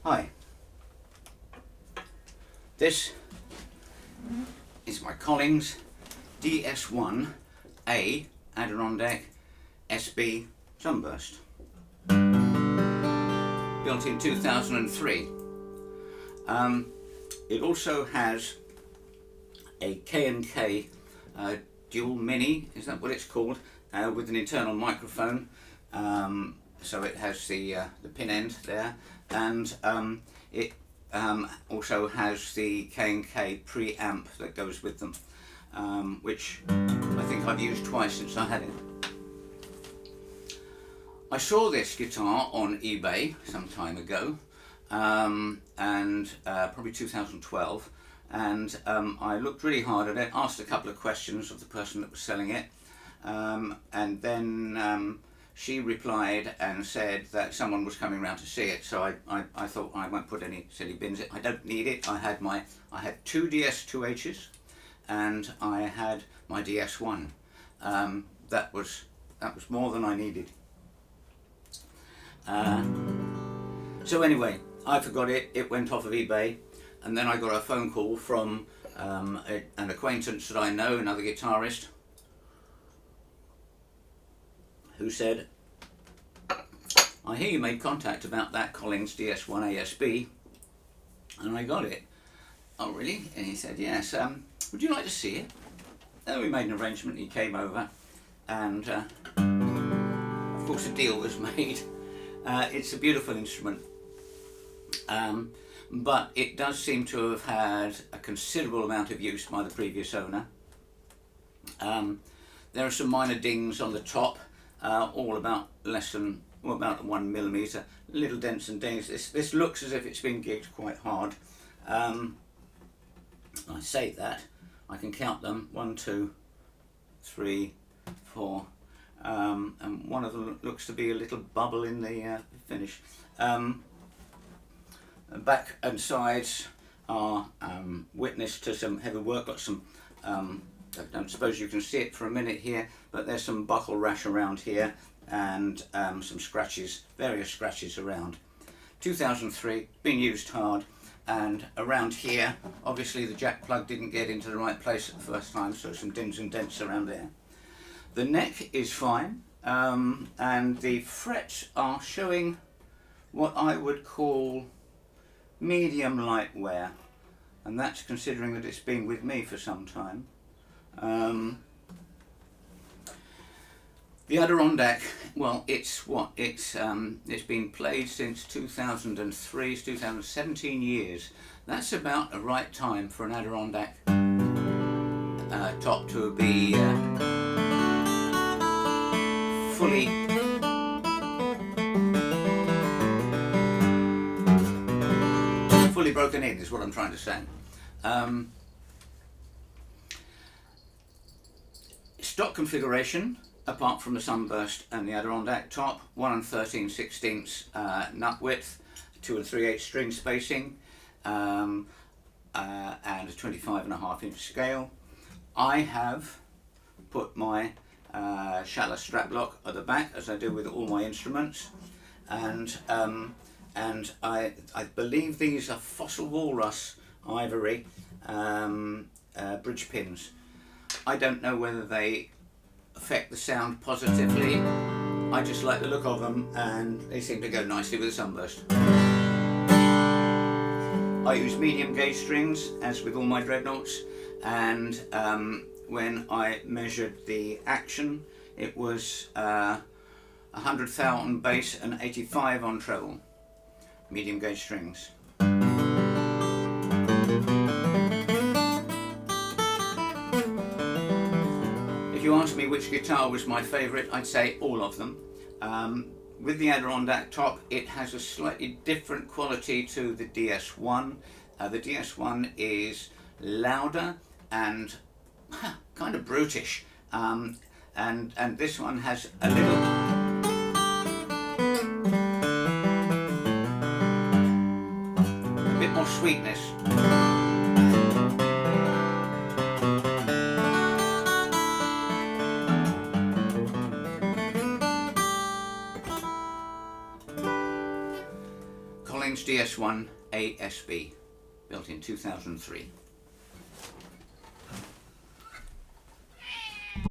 Hi, this is my Collings DS1A Adirondack SB sunburst, built in 2003. It also has a K&K dual mini, is that what it's called, with an internal microphone. So it has the pin end there, and it also has the K&K preamp that goes with them, which I think I've used twice since I had it. I saw this guitar on eBay some time ago, and probably 2012, and I looked really hard at it, asked a couple of questions of the person that was selling it, and then she replied and said that someone was coming round to see it. So I thought I won't put any silly bins in. I don't need it. I had two DS2Hs and I had my DS1. That was more than I needed. So anyway, I forgot it. It went off of eBay, and then I got a phone call from an acquaintance that I know, another guitarist, who said, "I hear you made contact about that Collings DS1ASB, and I got it." "Oh really?" And he said, "Yes, would you like to see it?" And we made an arrangement. He came over, and of course a deal was made. It's a beautiful instrument, but it does seem to have had a considerable amount of use by the previous owner. There are some minor dings on the top, all about about 1 millimetre, little dents and dings. This looks as if it's been gigged quite hard. I say that, I can count them, 1, 2, 3, 4, and one of them looks to be a little bubble in the finish. Back and sides are witness to some heavy work. Got some, I don't suppose you can see it for a minute here, but there's some buckle rash around here, and some scratches, various scratches around. 2003, been used hard, and around here, obviously the jack plug didn't get into the right place at the first time, so some dings and dents around there. The neck is fine, and the frets are showing what I would call medium light wear, and that's considering that it's been with me for some time. The Adirondack, well, it's been played since 2003, 2017 years. That's about the right time for an Adirondack top to be fully broken in, is what I'm trying to say. Stock configuration, apart from the sunburst and the Adirondack top, 1 13/16 nut width, 2 3/8 string spacing, and a 25.5 inch scale. I have put my shallow strap lock at the back, as I do with all my instruments, and I believe these are fossil walrus ivory bridge pins. I don't know whether they affect the sound positively. I just like the look of them, and they seem to go nicely with the sunburst. I use medium gauge strings, as with all my dreadnoughts, and when I measured the action, it was 100,000 on bass and 85 on treble. Medium gauge strings. If you ask me which guitar was my favourite, I'd say all of them. With the Adirondack top, it has a slightly different quality to the DS1. The DS1 is louder and kind of brutish, and this one has a bit more sweetness. Collings DS1ASB, built in 2003.